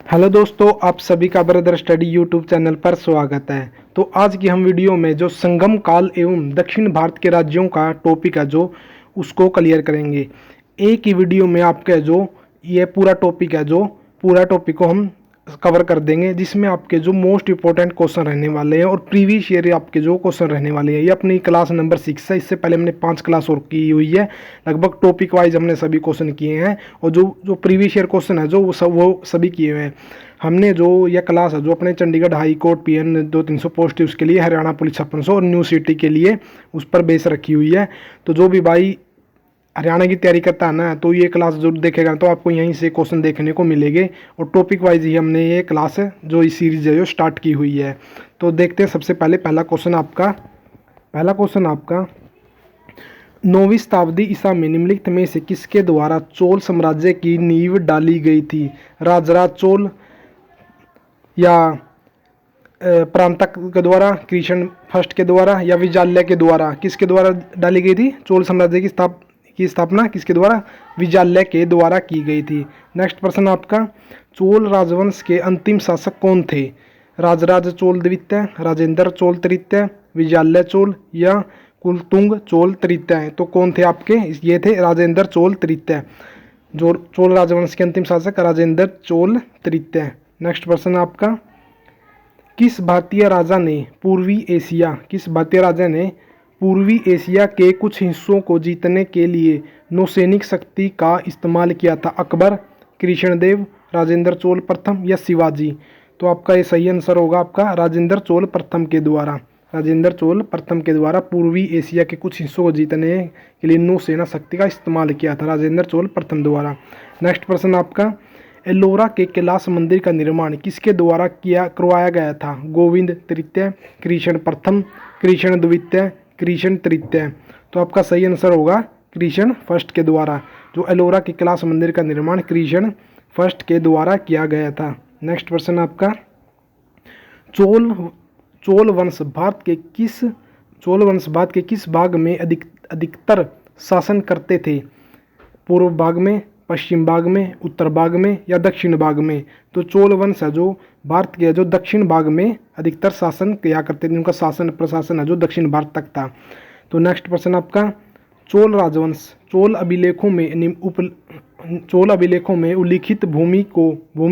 Hello दोस्तों, आप सभी का ब्रदर स्टडी यूट्यूब चैनल पर स्वागत है। तो आज की हम वीडियो में जो संगम काल एवं दक्षिण भारत के राज्यों का टॉपिक है जो उसको क्लियर करेंगे। एक ही वीडियो में आपके जो ये पूरा टॉपिक है जो पूरा टॉपिक को हम कवर कर देंगे, जिसमें आपके जो मोस्ट इंपॉर्टेंट क्वेश्चन रहने वाले हैं और प्रीवियस ईयर आपके जो क्वेश्चन रहने वाले हैं। ये अपनी क्लास नंबर 6 है। इससे पहले हमने 5 क्लास और की हुई है। लगभग टॉपिक वाइज हमने सभी क्वेश्चन किए हैं और जो जो प्रीवियस ईयर क्वेश्चन है जो वो सभी किए हुए हैं। हमने जो यह क्लास है जो अपने Chandigarh high court PN 2300 post है उसके लिए, हरियाणा पुलिस 5600 और न्यू सिटी के लिए उस पर बेस रखी हुई है। तो जो भी भाई हरियाणा की तैयारी करता है ना, तो ये क्लास जरूर देखेगा तो आपको यहीं से क्वेश्चन देखने को मिलेंगे। और टॉपिक वाइज ही हमने ये क्लास है जो इस सीरीज है जो स्टार्ट की हुई है। तो देखते हैं सबसे पहले पहला क्वेश्चन आपका 9वीं शताब्दी ईसा में निम्नलिखित में से किसके द्वारा चोल साम्राज्य की नींव डाली गई थी? राजराज चोल या प्रांतक के द्वारा, कृष्ण फर्स्ट के द्वारा या विजाल्य के द्वारा? किसके द्वारा डाली गई थी चोल साम्राज्य की स्थापना किसके द्वारा? विजाल्य के द्वारा की गई थी। नेक्स्ट प्रश्न आपका, चोल राजवंश के अंतिम शासक कौन थे? राजराज चोल द्वितीय, राजेंद्र चोल तृतीय, विजाल्य चोल या कुलतुंग चोल तृतीय? तो कौन थे आपके? ये थे राजेंद्र चोल तृतीय। जो चोल राजवंश के अंतिम शासक राजेंद्र चोल तृतीय। नेक्स्ट प्रश्न आपका, किस भारतीय राजा ने पूर्वी एशिया के कुछ हिस्सों को जीतने के लिए नौसैनिक शक्ति का इस्तेमाल किया था? अकबर, कृष्णदेव, राजेंद्र चोल प्रथम या शिवाजी? तो आपका ये सही आंसर होगा आपका राजेंद्र चोल प्रथम के द्वारा पूर्वी एशिया के कुछ हिस्सों को जीतने के लिए नौसेना शक्ति का इस्तेमाल किया था राजेंद्र चोल प्रथम द्वारा। नेक्स्ट प्रश्न आपका, एलोरा के कैलाश मंदिर का निर्माण किसके द्वारा करवाया गया था? गोविंद तृतीय, कृष्ण प्रथम, कृष्ण द्वितीय, कृष्ण तृतीय? तो आपका सही आंसर होगा कृष्ण फर्स्ट के द्वारा। जो एलोरा के कैलाश मंदिर का निर्माण कृष्ण फर्स्ट के द्वारा किया गया था। नेक्स्ट प्रश्न आपका, चोल वंश भारत के किस भाग में अधिकतर शासन करते थे? पूर्व भाग में, पश्चिम भाग में, उत्तर भाग में या दक्षिण भाग में? तो चोल वंश है जो भारत के जो दक्षिण भाग में अधिकतर शासन किया करते थे। उनका शासन प्रशासन है जो दक्षिण भारत तक था। तो नेक्स्ट प्रश्न आपका, चोल राजवंश चोल अभिलेखों में उल्लिखित भूमि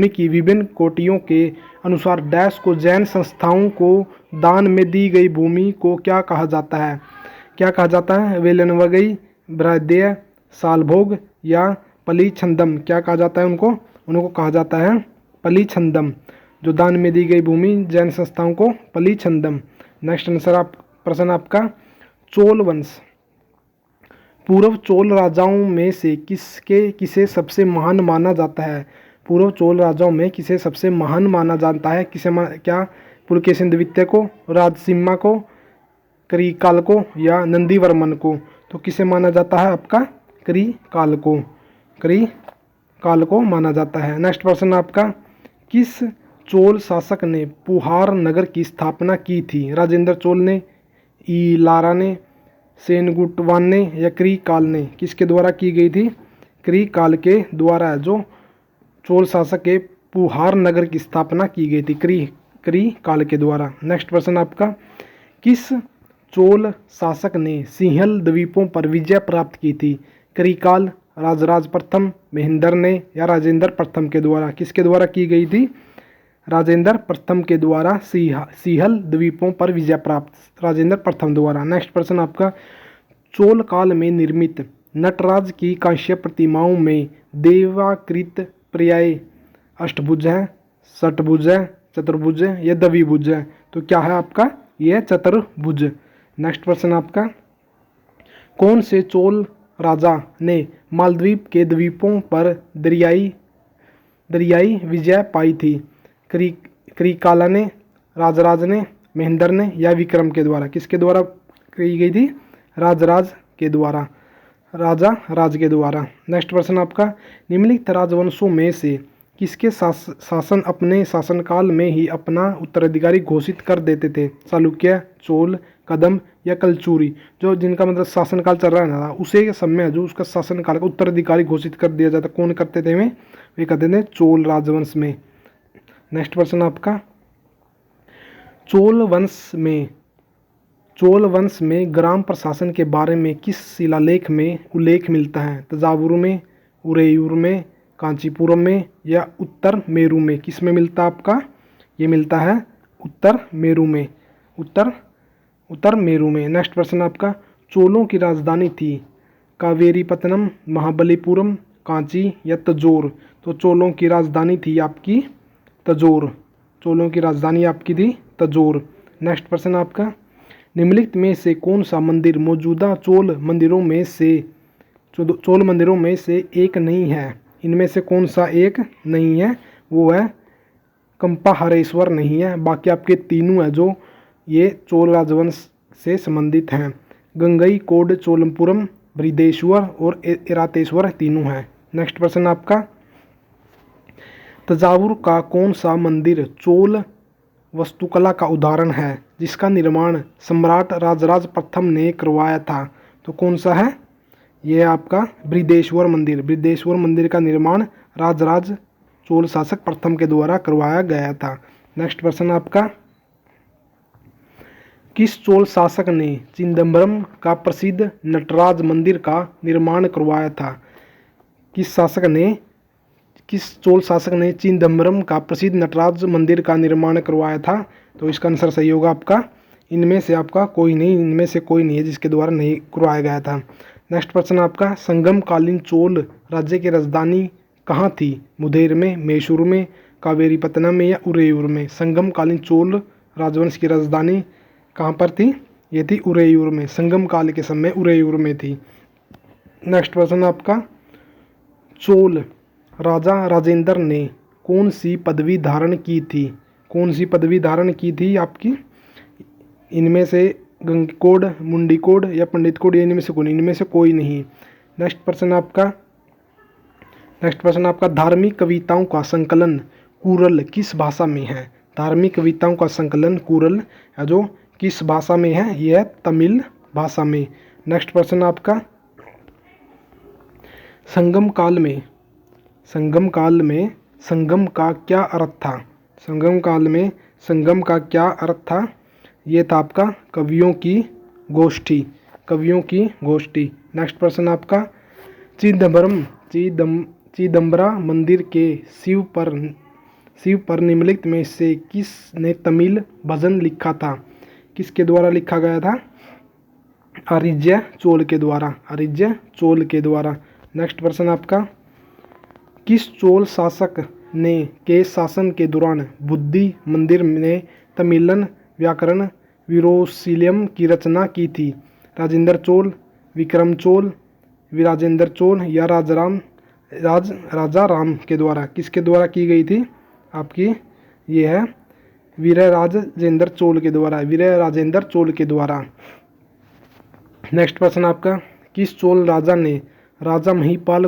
की विभिन्न कोटियों के अनुसार डैश को जैन संस्थाओं को दान में दी गई भूमि को क्या कहा जाता है? वेलनवगई, ब्राह्देय, सालभोग या पलीछंदम? क्या कहा जाता है उनको कहा जाता है पलीछंदम। जो दान में दी गई भूमि जैन संस्थाओं को पलीछंदम। नेक्स्ट आंसर प्रश्न आपका, चोल वंश पूर्व चोल राजाओं में से किसे सबसे महान माना जाता है? पूर्व चोल राजाओं में किसे सबसे महान माना जाता है? क्या पुलकेशिन द्वितीय को, राजसिम्हा को, करिकाल को या नंदीवर्मन को? तो किसे माना जाता है आपका? करिकाल को माना जाता है। नेक्स्ट प्रश्न आपका, किस चोल शासक ने पुहार नगर की स्थापना की थी? राजेंद्र चोल ने, ईलारा ने, सेनगुटवान ने या करिकाल ने? किसके द्वारा की गई थी? करिकाल के द्वारा जो चोल शासक के पुहार नगर की स्थापना की गई थी करिकाल के द्वारा। नेक्स्ट प्रश्न आपका, किस चोल शासक ने सिंहल द्वीपों पर विजय प्राप्त की थी? करिकाल, राजराज प्रथम, महेंद्र ने या राजेंद्र प्रथम के द्वारा? किसके द्वारा की गई थी? राजेंद्र प्रथम के द्वारा सिंहल द्वीपों पर विजय प्राप्त राजेंद्र प्रथम द्वारा। नेक्स्ट प्रश्न आपका, चोल काल में निर्मित नटराज की कांस्य प्रतिमाओं में देवाकृत पर्याय अष्टभुज है, षटभुज है, चतुर्भुज है या द्विभुज है? तो क्या है आपका? यह चतुर्भुज। नेक्स्ट प्रश्न आपका, कौन से चोल राजा ने मालदीव के द्वीपों पर दरियाई विजय पाई थी? करिकाला ने, राजराज ने, महेंद्र ने या विक्रम के द्वारा? किसके द्वारा की गई थी? राज के द्वारा। नेक्स्ट प्रश्न आपका, निम्नलिखित राजवंशों में से किसके शासन अपने शासनकाल में ही अपना उत्तराधिकारी घोषित कर देते थे? चालुक्य, चोल, कदम या कलचुरी? जो जिनका मतलब शासनकाल चल रहा है ना, उसे समय जो उसका शासनकाल का उत्तराधिकारी घोषित कर दिया जाता, कौन करते थे वे करते थे चोल राजवंश में। नेक्स्ट क्वेश्चन आपका, चोल वंश में ग्राम प्रशासन के बारे में किस शिलालेख में उल्लेख मिलता है? तंजावुर में, उरेयूर में, कांचीपुरम में या उत्तर मेरू में? किस में मिलता है आपका? ये मिलता है उत्तर मेरू में, उत्तर मेरू में। नेक्स्ट प्रश्न आपका, चोलों की राजधानी थी कावेरीपत्तनम, महाबलीपुरम, कांची या तंजौर? तो चोलों की राजधानी थी आपकी तंजौर, चोलों की राजधानी आपकी थी तंजौर। नेक्स्ट प्रश्न आपका, निम्नलिखित में से कौन सा मंदिर मौजूदा चोल मंदिरों में से एक नहीं है? इनमें से कौन सा एक नहीं है? वो है कंपाहरेश्वर नहीं है, बाकी आपके तीनों है जो ये चोल राजवंश से संबंधित हैं। गंगई कोड चोलपुरम, बृहदेश्वर और एरातेश्वर तीनों हैं। नेक्स्ट प्रश्न आपका, तंजावुर का कौन सा मंदिर चोल वास्तुकला का उदाहरण है जिसका निर्माण सम्राट राजराज प्रथम ने करवाया था? तो कौन सा है? यह आपका बृहदेश्वर मंदिर। बृहदेश्वर मंदिर का निर्माण राजराज चोल शासक प्रथम के द्वारा करवाया गया था। नेक्स्ट प्रश्न आपका, किस चोल शासक ने चिदम्बरम का प्रसिद्ध नटराज मंदिर का निर्माण करवाया था? किस चोल शासक ने चिदम्बरम का प्रसिद्ध नटराज मंदिर का निर्माण करवाया था? तो इसका आंसर सही होगा आपका इनमें से कोई नहीं है जिसके द्वारा नहीं करवाया गया था। नेक्स्ट प्रश्न आपका, संगमकालीन चोल राज्य की राजधानी कहाँ थी? मुधेर में, मैसूर में, कावेरीपत्तनम में या उरेयूर में? संगमकालीन चोल राजवंश की राजधानी कहाँ पर थी? ये थी उरेयूर में, संगम काल के समय उरेयूर में थी। नेक्स्ट प्रश्न आपका, चोल राजा राजेंद्र ने कौन सी पदवी धारण की थी? कौन सी पदवी धारण की थी आपकी? इनमें से गंगकोड, मुंडीकोड या पंडितकोड, इनमें से कोई नहीं। नेक्स्ट प्रश्न आपका, धार्मिक कविताओं का संकलन कुरल किस भाषा में है? धार्मिक कविताओं का संकलन कुरल जो किस भाषा में है? यह तमिल भाषा में। नेक्स्ट प्रश्न आपका, संगम काल में संगम का क्या अर्थ था? संगम काल में संगम का क्या अर्थ था? ये था आपका कवियों की गोष्ठी। नेक्स्ट प्रश्न आपका, चिदम्बरा मंदिर के शिव पर निम्नलिखित में से किसने तमिल भजन लिखा था? किसके द्वारा लिखा गया था? आरिज्य चोल के द्वारा। नेक्स्ट प्रश्न आपका, किस चोल शासक ने के शासन के दौरान बुद्धि मंदिर में तमिलन व्याकरण विरोसिलियम की रचना की थी? राजेंद्र चोल, विक्रम चोल, विराजेंद्र चोल या राजा राम के द्वारा? किसके द्वारा की गई थी आपकी? ये है वीरराजेंद्र चोल के द्वारा। नेक्स्ट प्रश्न आपका, किस चोल राजा ने राजा महिपाल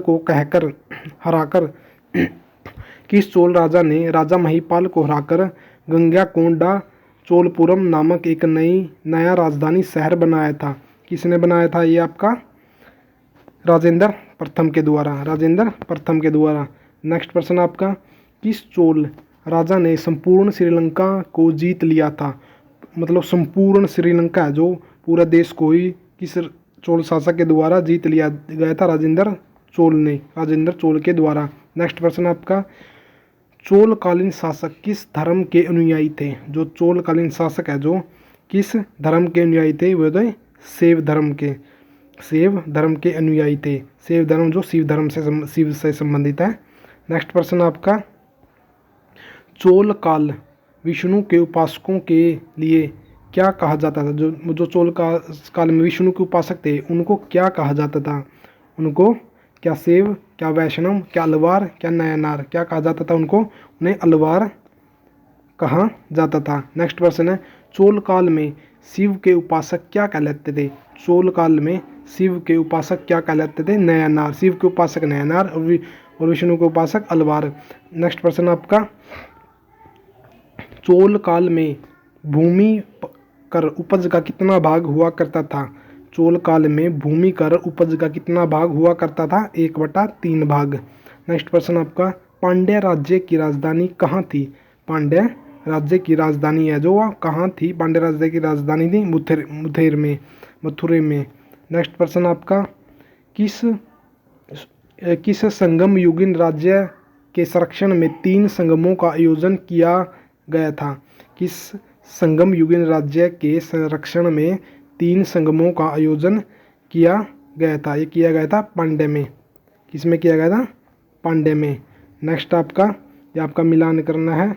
को हराकर गंगाकोंडा चोलपुरम नामक एक नया राजधानी शहर बनाया था? किसने बनाया था? ये आपका राजेंद्र प्रथम के द्वारा। नेक्स्ट प्रश्न आपका, किस चोल राजा ने संपूर्ण श्रीलंका को जीत लिया था? मतलब संपूर्ण श्रीलंका जो पूरा देश को ही किस चोल शासक के द्वारा जीत लिया गया था? राजेंद्र चोल के द्वारा। नेक्स्ट प्रश्न आपका, चोलकालीन शासक किस धर्म के अनुयायी थे? जो चोलकालीन शासक है जो किस धर्म के अनुयायी थे? वो थे शैव धर्म के अनुयायी थे। शैव धर्म जो शिव से संबंधित है। नेक्स्ट प्रश्न आपका, चोल काल विष्णु के उपासकों के लिए क्या कहा जाता था? जो चोल काल में विष्णु के उपासक थे उनको क्या कहा जाता था? उनको क्या शैव, क्या वैष्णव, क्या अलवार, क्या नयनार, क्या कहा जाता था उनको? उन्हें अलवार कहा जाता था। नेक्स्ट प्रश्न है, चोल काल में शिव के उपासक क्या कहलाते थे? चोल काल में शिव के उपासक क्या कहलाते थे? नयनार। शिव के उपासक नयनार और विष्णु के उपासक अलवार। नेक्स्ट प्रश्न आपका, चोल काल में भूमि कर उपज का कितना भाग हुआ करता था? चोल काल में भूमि कर उपज का कितना भाग हुआ करता था? 1/3 भाग। नेक्स्ट प्रश्न आपका, पांड्य राज्य की राजधानी कहाँ थी? पांड्य राज्य की राजधानी है, जो वह कहाँ थी? पांड्य राज्य की राजधानी थी मथुरे में। नेक्स्ट प्रश्न आपका, किस संगम युगीन राज्य के संरक्षण में 3 संगमों का आयोजन किया गया था? किस संगम युगीन राज्य के संरक्षण में 3 संगमों का आयोजन किया गया था? ये किया गया था पांड्य में। किस में किया गया था? पांड्य में। नेक्स्ट आपका, ये आपका मिलान करना है।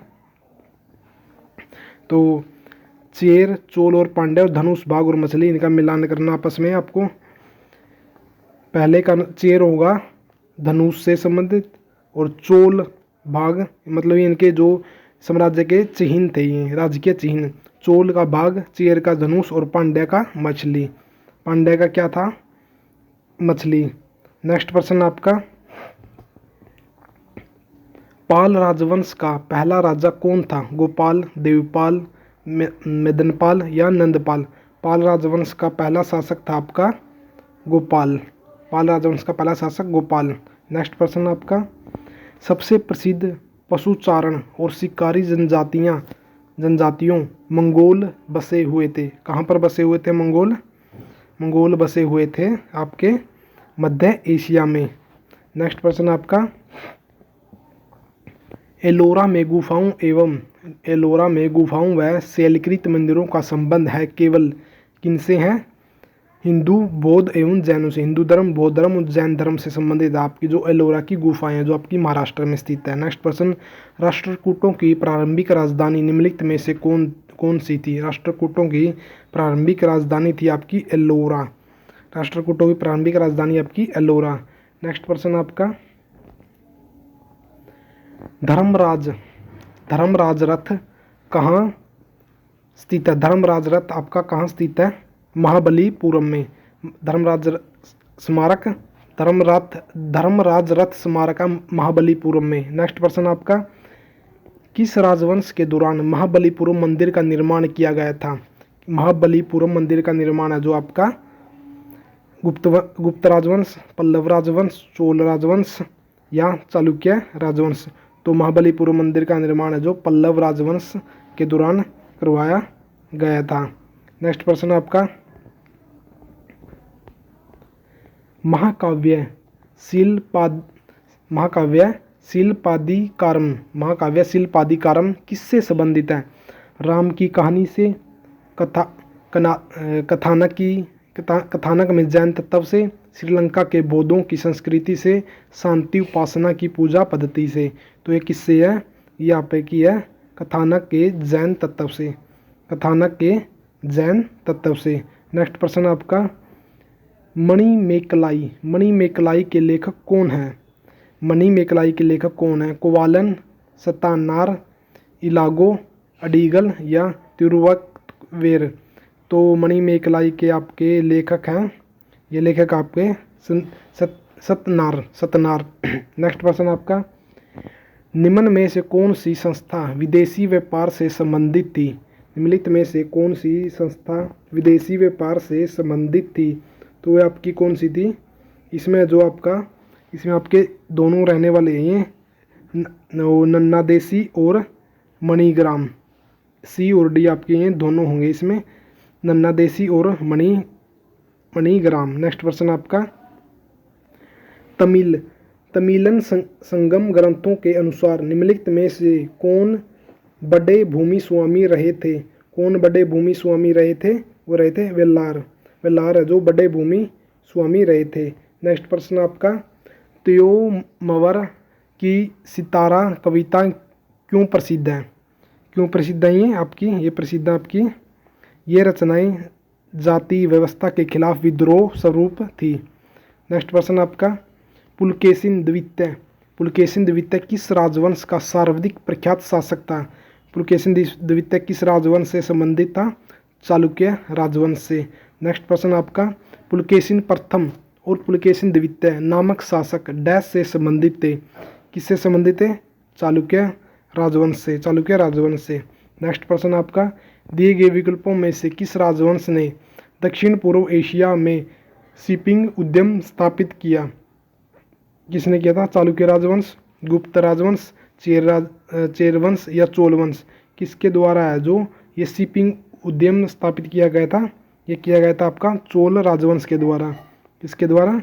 तो चेर, चोल और पांड्य और धनुष भाग और मछली, इनका मिलान करना आपस में आपको। पहले का चेर होगा धनुष से संबंधित, और चोल भाग मतलब इनके जो साम्राज्य के चिन्ह थे, ये राजकीय चिन्ह। चोल का भाग, चेर का धनुष और पांड्य का मछली। पांड्य का क्या था? मछली। नेक्स्ट प्रश्न आपका, पाल राजवंश का पहला राजा कौन था? गोपाल, देवपाल, मेदनपाल या नंदपाल? पाल राजवंश का पहला शासक था आपका गोपाल। पाल राजवंश का पहला शासक गोपाल। नेक्स्ट प्रश्न आपका, सबसे प्रसिद्ध पशुचारण और शिकारी जनजातियों मंगोल बसे हुए थे। कहाँ पर बसे हुए थे मंगोल बसे हुए थे आपके मध्य एशिया में। नेक्स्ट प्रश्न आपका, एलोरा में गुफाओं व शैलकृत मंदिरों का संबंध है केवल किनसे है? हिंदू, बौद्ध एवं जैनों से। हिंदू धर्म, बौद्ध धर्म और जैन धर्म से संबंधित आपकी जो एलोरा की गुफाएं हैं, जो आपकी महाराष्ट्र में स्थित है। नेक्स्ट प्रश्न, राष्ट्रकूटों की प्रारंभिक राजधानी निम्नलिखित में से कौन सी थी? राष्ट्रकूटों की प्रारंभिक राजधानी थी आपकी एलोरा। राष्ट्रकूटों की प्रारंभिक राजधानी आपकी एलोरा। नेक्स्ट प्रश्न आपका, धर्मराज रथ कहाँ स्थित है? धर्मराज रथ आपका कहाँ स्थित है? महाबलीपुरम में। धर्मराज रथ स्मारक महाबलीपुरम में। नेक्स्ट प्रश्न आपका, किस राजवंश के दौरान महाबलीपुरम मंदिर का निर्माण किया गया था? महाबलीपुरम मंदिर का निर्माण है जो आपका गुप्त राजवंश, पल्लव राजवंश, चोल राजवंश या चालुक्य राजवंश? तो महाबलीपुरम मंदिर का निर्माण है जो पल्लव राजवंश के दौरान करवाया गया था। नेक्स्ट प्रश्न आपका, महाकाव्य शिल्पादिकारम किससे संबंधित है? राम की कहानी से, कथानक में जैन तत्व से, श्रीलंका के बौद्धों की संस्कृति से, शांति उपासना की पूजा पद्धति से? तो ये किससे है? ये आप की है कथानक के जैन तत्व से। नेक्स्ट प्रश्न आपका, मणिमेकलाई के लेखक कौन है? मणिमेकलाई के लेखक कौन है? कोवालन, सत्तानार, इलागो, अडिगल या तिरुवक्वेर? तो मणिमेकलाई के आपके लेखक हैं, ये लेखक आपके सत्नार। नेक्स्ट प्रश्न आपका, निम्न में से कौन सी संस्था विदेशी व्यापार से संबंधित थी? निम्नलिखित में से कौन सी संस्था विदेशी व्यापार से संबंधित थी? तो ये आपकी कौन सी थी? इसमें आपके दोनों रहने वाले हैं, नन्ना देसी और मणिग्राम। सी और डी आपके हैं दोनों होंगे इसमें, नन्ना देसी और मणिग्राम। नेक्स्ट प्रश्न आपका, तमिलन संगम ग्रंथों के अनुसार निम्नलिखित में से कौन बड़े भूमि स्वामी रहे थे? वो रहे थे वेल्लार है जो बड़े भूमि स्वामी रहे थे। नेक्स्ट प्रश्न आपका, त्योमवर की सितारा कविता क्यों प्रसिद्ध है? ये प्रसिद्ध आपकी ये रचनाएं जाति व्यवस्था के खिलाफ विद्रोह स्वरूप थी। नेक्स्ट प्रश्न आपका, पुलकेशिन द्वितीय किस राजवंश का सर्वाधिक प्रख्यात शासक था? पुलकेशिन द्वितीय किस राजवंश से संबंधित था? चालुक्य राजवंश से। नेक्स्ट प्रश्न आपका, पुलकेशिन प्रथम और पुलकेशिन द्वितीय नामक शासक डैश से संबंधित थे? किससे संबंधित थे? चालुक्य राजवंश से। नेक्स्ट प्रश्न आपका, दिए गए विकल्पों में से किस राजवंश ने दक्षिण पूर्व एशिया में शिपिंग उद्यम स्थापित किया? किसने किया था? चालुक्य राजवंश, गुप्त राजवंश, चेरवंश या चोल वंश किसके द्वारा है जो ये शिपिंग उद्यम स्थापित किया गया था? ये किया गया था आपका चोल राजवंश के द्वारा। किसके द्वारा?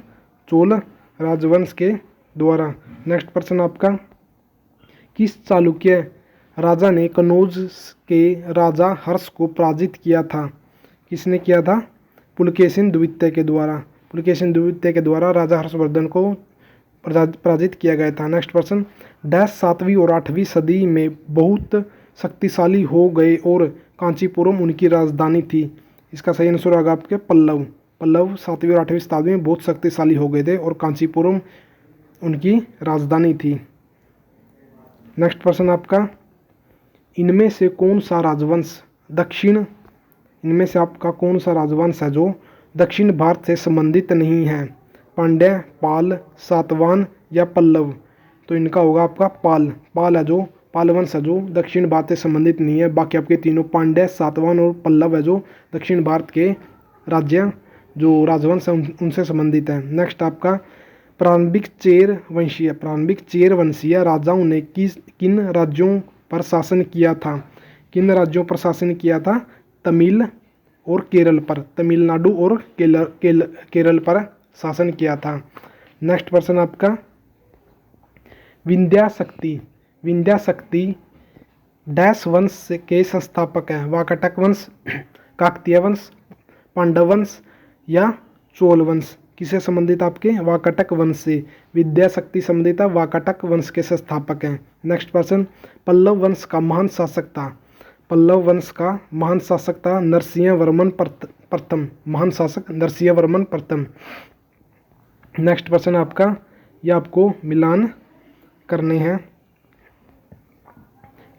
चोल राजवंश के द्वारा। नेक्स्ट प्रश्न आपका, किस चालुक्य राजा ने कनौज के राजा हर्ष को पराजित किया था? किसने किया था? पुलकेशिन द्वितीय के द्वारा। पुलकेशिन द्वितीय के द्वारा राजा हर्षवर्धन को पराजित किया गया था। नेक्स्ट प्रश्न, डैश 7वीं और 8वीं सदी में बहुत शक्तिशाली हो गए और कांचीपुरम उनकी राजधानी थी। इसका सही आंसर होगा आपके पल्लव। पल्लव 7वीं और 8वीं शताब्दी में बहुत शक्तिशाली हो गए थे और कांचीपुरम उनकी राजधानी थी। नेक्स्ट प्रश्न आपका, इनमें से कौन सा राजवंश इनमें से आपका कौन सा राजवंश है जो दक्षिण भारत से संबंधित नहीं है? पांड्य, पाल, सातवाहन या पल्लव? तो इनका होगा आपका पाल है जो पाल वंश है जो दक्षिण भारत से संबंधित नहीं है। बाकी आपके तीनों पांड्य, सातवाहन और पल्लव है जो दक्षिण भारत के राज्य जो राजवंश है उनसे संबंधित है। नेक्स्ट आपका, प्रारंभिक चेर वंशीय राजाओं ने किन राज्यों पर शासन किया था? किन राज्यों पर शासन किया था? तमिल और केरल पर, तमिलनाडु और केरल पर शासन किया था। नेक्स्ट प्रश्न आपका, विंध्याशक्ति डैश वंश के संस्थापक हैं? वाकाटक वंश, काकतीय वंश, पांडव वंश या चोल वंश? किसे संबंधित आपके? वाकाटक वंश से विद्याशक्ति संबंधित है, वाकाटक वंश के संस्थापक हैं। नेक्स्ट प्रश्न, पल्लव वंश का महान शासक था नरसिंह वर्मन प्रथम। महान शासक नरसिंह वर्मन प्रथम। नेक्स्ट प्रश्न आपका, ये आपको मिलान करने हैं।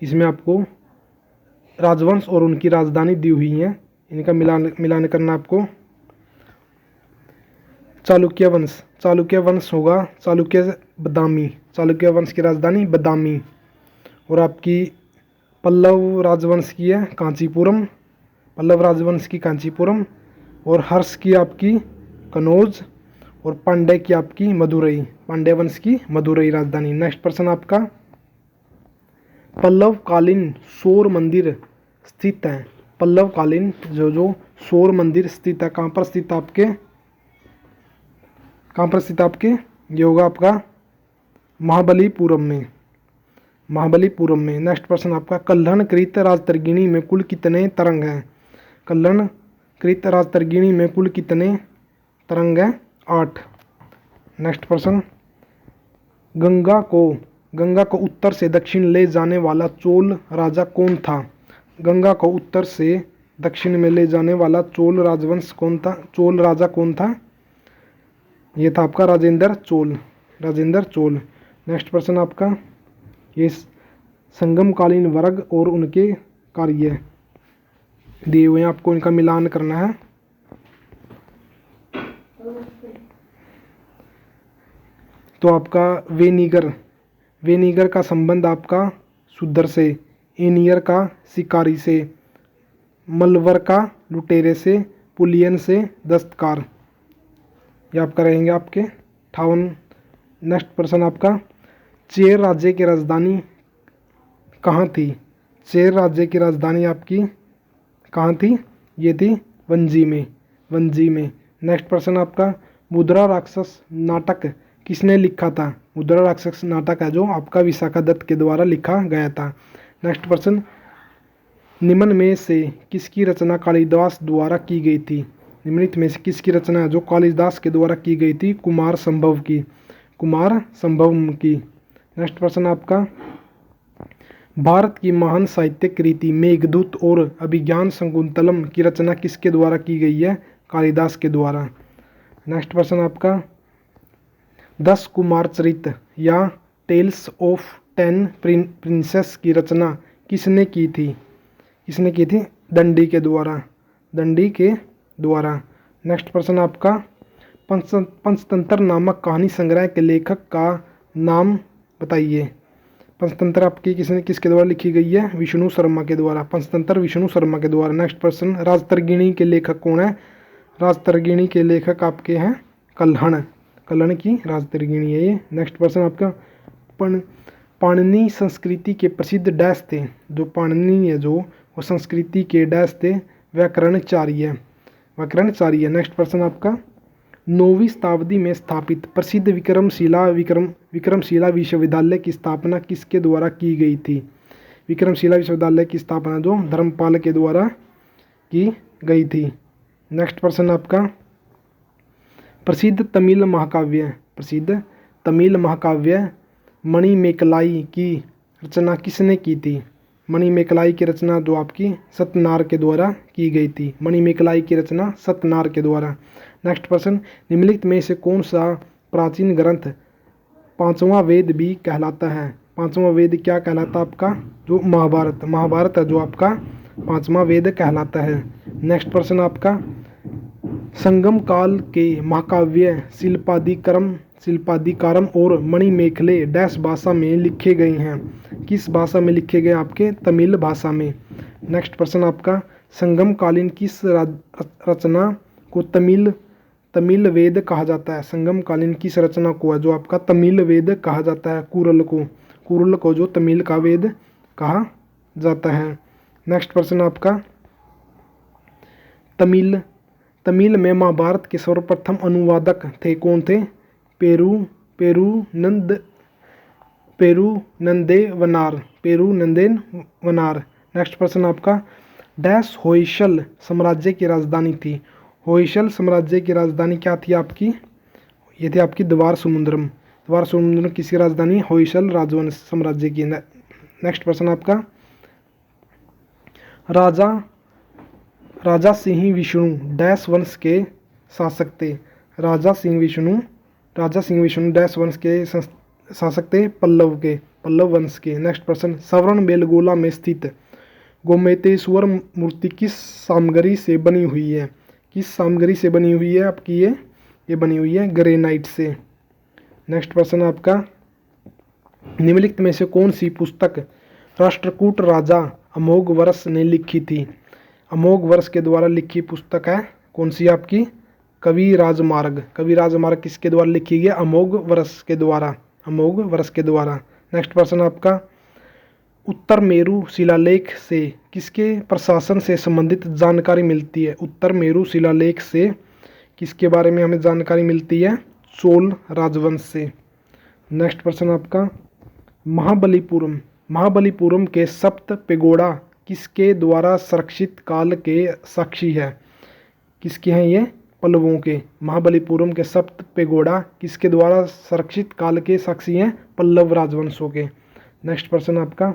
इसमें आपको राजवंश और उनकी राजधानी दी हुई है, इनका मिलान करना आपको। चालुक्य वंश होगा चालुक्य वंश की राजधानी बदामी। और आपकी पल्लव राजवंश की है कांचीपुरम, और हर्ष की आपकी कनौज, और पांड्य की आपकी मदुरई, पांड्य वंश की मदुरई राजधानी। नेक्स्ट प्रश्न आपका, पल्लवकालीन सौर मंदिर स्थित है? पल्लवकालीन जो सौर मंदिर स्थित है, कहाँ पर स्थित आपके? ये होगा आपका महाबलीपुरम में। नेक्स्ट प्रश्न आपका, कल्हणकृत राजतरंगिणी में कुल कितने तरंग हैं? कल्हणकृत राजतरंगिणी में कुल कितने तरंग हैं? 8। नेक्स्ट प्रश्न, गंगा को उत्तर से दक्षिण ले जाने वाला चोल राजा कौन था? गंगा को उत्तर से दक्षिण में ले जाने वाला चोल राजा कौन था? ये था आपका राजेंद्र चोल। नेक्स्ट प्रश्न आपका, ये संगमकालीन वर्ग और उनके कार्य दिए हुए हैं, आपको इनका मिलान करना है। तो आपका वेनिगर का संबंध आपका सुद्दर से, एनियर का शिकारी से, मलवर का लुटेरे से, पुलियन से दस्तकार। ये आपका रहेंगे आपके 58। नेक्स्ट प्रश्न आपका, चेर राज्य की राजधानी कहाँ थी? चेर राज्य की राजधानी आपकी कहाँ थी? ये थी वंजी में। नेक्स्ट प्रश्न आपका, मुद्रा राक्षस नाटक किसने लिखा था? मुद्रा राक्षस नाटक है जो आपका विशाखा दत्त के द्वारा लिखा गया था। नेक्स्ट प्रश्न, निम्न में से किसकी रचना कालिदास द्वारा की गई थी? निम्नलिखित में से किसकी रचना है जो कालिदास के द्वारा की गई थी? कुमार संभव की। नेक्स्ट प्रश्न आपका, भारत की महान साहित्यिक कृति मेघदूत और अभिज्ञान शकुंतलम की रचना किसके द्वारा की गई है? कालिदास के द्वारा। नेक्स्ट प्रश्न आपका, 10 कुमार चरित या टेल्स ऑफ 10 प्रिंसेस की रचना किसने की थी? दंडी के द्वारा। नेक्स्ट प्रश्न आपका, पंचतंत्र नामक कहानी संग्रह के लेखक का नाम बताइए। पंचतंत्र आपकी किसके द्वारा लिखी गई है? विष्णु शर्मा के द्वारा। पंचतंत्र विष्णु शर्मा के द्वारा। नेक्स्ट प्रश्न, राजतरंगिणी के लेखक कौन है? राजतरंगिणी के लेखक आपके हैं कल्हण की राजतरंगिणी है ये। नेक्स्ट प्रश्न आपका, पाणिनि संस्कृति के प्रसिद्ध डैश थे। जो पाणिनि है जो वो संस्कृति के डैश थे, व्याकरणाचार्य। व्याकरणाचार्य। नेक्स्ट प्रश्न आपका, 9वीं शताब्दी में स्थापित प्रसिद्ध विक्रमशिला विश्वविद्यालय की स्थापना किसके द्वारा की गई थी? विक्रमशिला विश्वविद्यालय की स्थापना जो धर्मपाल के द्वारा की गई थी। नेक्स्ट प्रश्न आपका, प्रसिद्ध तमिल महाकाव्य मणिमेकलाई की रचना किसने की थी? मणिमेकलाई की रचना जो आपकी सत्यनार के द्वारा की गई थी। मणिमेकलाई की रचना सत्यनार के द्वारा। नेक्स्ट प्रश्न, निम्नलिखित में से कौन सा प्राचीन ग्रंथ पांचवा वेद भी कहलाता है? पांचवा वेद क्या कहलाता है आपका? जो महाभारत है जो आपका पांचवा वेद कहलाता है। नेक्स्ट प्रश्न आपका, संगम काल के महाकाव्य शिल्पादिकारम और मणिमेखले डैश भाषा में लिखे गए हैं? किस भाषा में लिखे गए? आपके तमिल भाषा में। नेक्स्ट प्रश्न आपका, संगम कालीन किस रचना को तमिल वेद कहा जाता है? संगम कालीन किस रचना को है जो आपका तमिल वेद कहा जाता है? कुरल को जो तमिल का वेद कहा जाता है। नेक्स्ट प्रश्न आपका, तमिल में महाभारत के सर्वप्रथम अनुवादक थे, कौन थे? पेरुनंदेवनार। नेक्स्ट प्रश्न आपका, डैश होयसल साम्राज्य की राजधानी थी? होयसल साम्राज्य की राजधानी क्या थी आपकी? ये थी आपकी द्वार समुद्रम किसकी राजधानी? होयसल राजवंश साम्राज्य की। नेक्स्ट प्रश्न आपका, राजा सिंह विष्णु डैश वंश के शासक थे? राजा सिंह विष्णु डैश वंश के शासक थे? पल्लव वंश के। नेक्स्ट प्रश्न, सवर्ण बेलगोला में स्थित गोमतेश्वर मूर्ति किस सामग्री से बनी हुई है? किस सामग्री से बनी हुई है आपकी? ये बनी हुई है ग्रेनाइट से। नेक्स्ट प्रश्न आपका, निम्नलिखित में से कौन सी पुस्तक राष्ट्रकूट राजा अमोघवर्ष ने लिखी थी? अमोघवर्ष के द्वारा लिखी पुस्तक है कौन सी आपकी? कवि राजमार्ग किसके द्वारा लिखी गई? अमोघवर्ष के द्वारा। नेक्स्ट प्रश्न आपका, उत्तर मेरु शिलालेख से किसके प्रशासन से संबंधित जानकारी मिलती है? उत्तर मेरु शिलालेख से किसके बारे में हमें जानकारी मिलती है? चोल राजवंश से। नेक्स्ट प्रश्न आपका, महाबलीपुरम के सप्त पेगोड़ा किसके द्वारा संरक्षित काल के साक्षी है? किसके हैं ये? पल्लवों के। महाबलीपुरम के सप्त पेगोड़ा किसके द्वारा संरक्षित काल के साक्षी हैं? पल्लव राजवंशों के। नेक्स्ट प्रश्न आपका,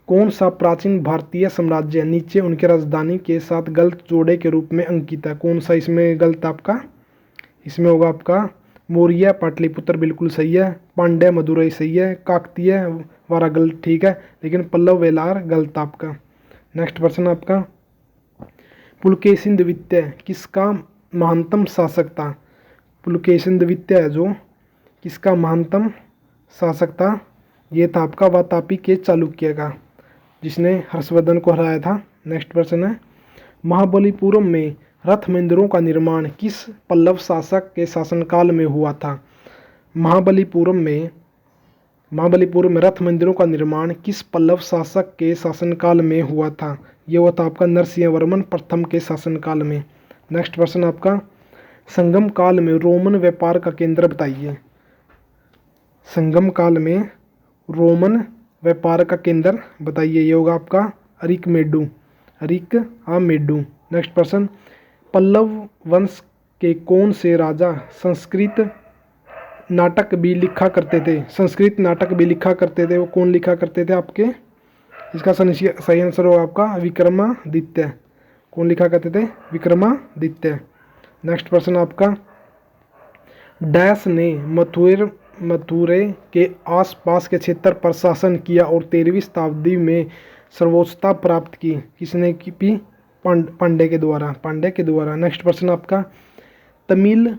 कौन सा प्राचीन भारतीय साम्राज्य नीचे उनके राजधानी के साथ गलत जोड़े के रूप में अंकित है? कौन सा इसमें गलत आपका? इसमें होगा आपका मौर्य पाटलिपुत्र बिल्कुल सही है, पांड्य मदुरई सही है, काकतीय वारागल ठीक है, लेकिन पल्लव वेलार गलत आपका। नेक्स्ट प्रश्न आपका, पुलकेशिन द्वितीय किसका महानतम शासक था? पुलकेशिन द्वितीय जो किसका महानतम शासक था? ये था आपका वातापी के चालुक्य का, जिसने हर्षवर्धन को हराया था। नेक्स्ट प्रश्न है, महाबलीपुरम में रथ मंदिरों का निर्माण किस पल्लव शासक के शासनकाल में हुआ था? महाबलीपुरम में रथ मंदिरों का निर्माण किस पल्लव शासक के शासनकाल में हुआ था? ये हुआ था आपका नरसिंह वर्मन प्रथम के शासनकाल में। नेक्स्ट प्रश्न आपका, संगम काल में रोमन व्यापार का केंद्र बताइए। संगम काल में रोमन व्यापार का केंद्र बताइए। ये होगा आपका अरिकमेडू। नेक्स्ट प्रश्न, पल्लव वंश के कौन से राजा संस्कृत नाटक भी लिखा करते थे? वो कौन लिखा करते थे आपके? इसका सही आंसर होगा आपका विक्रमादित्य। कौन लिखा करते थे? विक्रमादित्य। नेक्स्ट प्रश्न आपका, डैश ने मथुरे के आसपास के क्षेत्र पर शासन किया और 13वीं शताब्दी में सर्वोच्चता प्राप्त की? किसने की? पांड्य के द्वारा। नेक्स्ट प्रश्न आपका, तमिल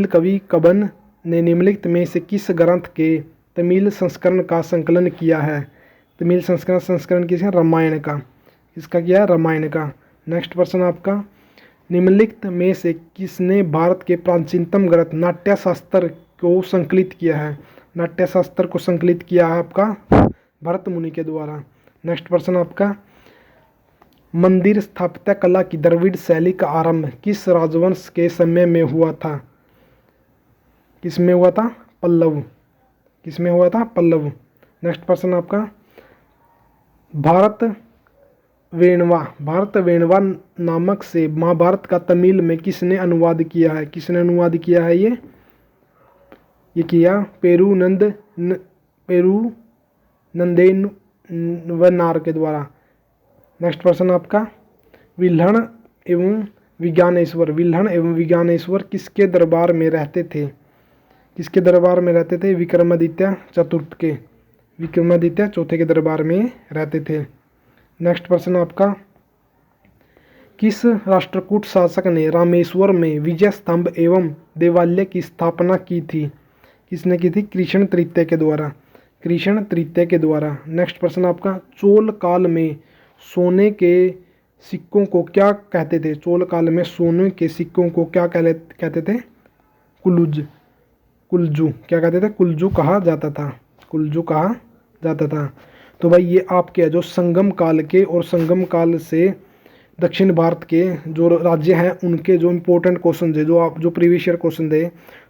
कवि कबन ने निम्नलिखित में से किस ग्रंथ के तमिल संस्करण का संकलन किया है? तमिल संस्करण किस? रामायण का। इसका किया है? रामायण का। नेक्स्ट प्रश्न आपका, निम्नलिखित में से किसने भारत के प्राचीनतम ग्रंथ नाट्यशास्त्र को संकलित किया है? नाट्यशास्त्र को संकलित किया है आपका भरत मुनि के द्वारा। नेक्स्ट प्रश्न आपका, मंदिर स्थापत्य कला की द्रविड़ शैली का आरंभ किस राजवंश के समय में हुआ था? किस में हुआ था? पल्लव। किस में हुआ था? पल्लव। नेक्स्ट प्रश्न आपका, भारत वेणवा नामक से महाभारत का तमिल में किसने अनुवाद किया है? किसने अनुवाद किया है? ये किया पेरुनंदेनवनार के द्वारा। नेक्स्ट प्रश्न आपका, विल्हण एवं विज्ञानेश्वर किसके दरबार में रहते थे? किसके दरबार में रहते थे? विक्रमादित्य चौथे के दरबार में रहते थे। नेक्स्ट प्रश्न आपका, किस राष्ट्रकूट शासक ने रामेश्वर में विजय स्तंभ एवं देवालय की स्थापना की थी? किसने की थी? कृष्ण तृतीय के द्वारा। नेक्स्ट प्रश्न आपका, चोल काल में सोने के सिक्कों को क्या कहते थे? चोल काल में सोने के सिक्कों को क्या कहते थे? कुलजू। क्या कहते थे? कुलजू कहा जाता था। तो भाई ये आपके जो संगम काल के और संगम काल से दक्षिण भारत के जो राज्य हैं उनके जो इम्पोर्टेंट क्वेश्चन है, जो प्रीवियस ईयर क्वेश्चन थे,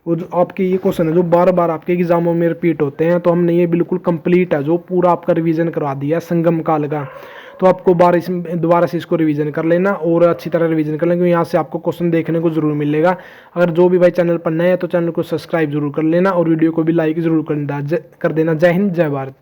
वो जो आपके ये क्वेश्चन है जो बार बार आपके एग्जामों में रिपीट होते हैं, तो हमने ये बिल्कुल कंप्लीट है जो पूरा आपका रिवीजन करवा दिया संगम काल का। तो आपको दोबारा से इसको रिवीजन कर लेना और अच्छी तरह रिवीजन कर लेना, क्योंकि यहाँ से आपको क्वेश्चन देखने को जरूर मिलेगा। अगर जो भी भाई चैनल पर नए हैं तो चैनल को सब्सक्राइब जरूर कर लेना और वीडियो को भी लाइक जरूर कर देना। जय हिंद, जय भारत।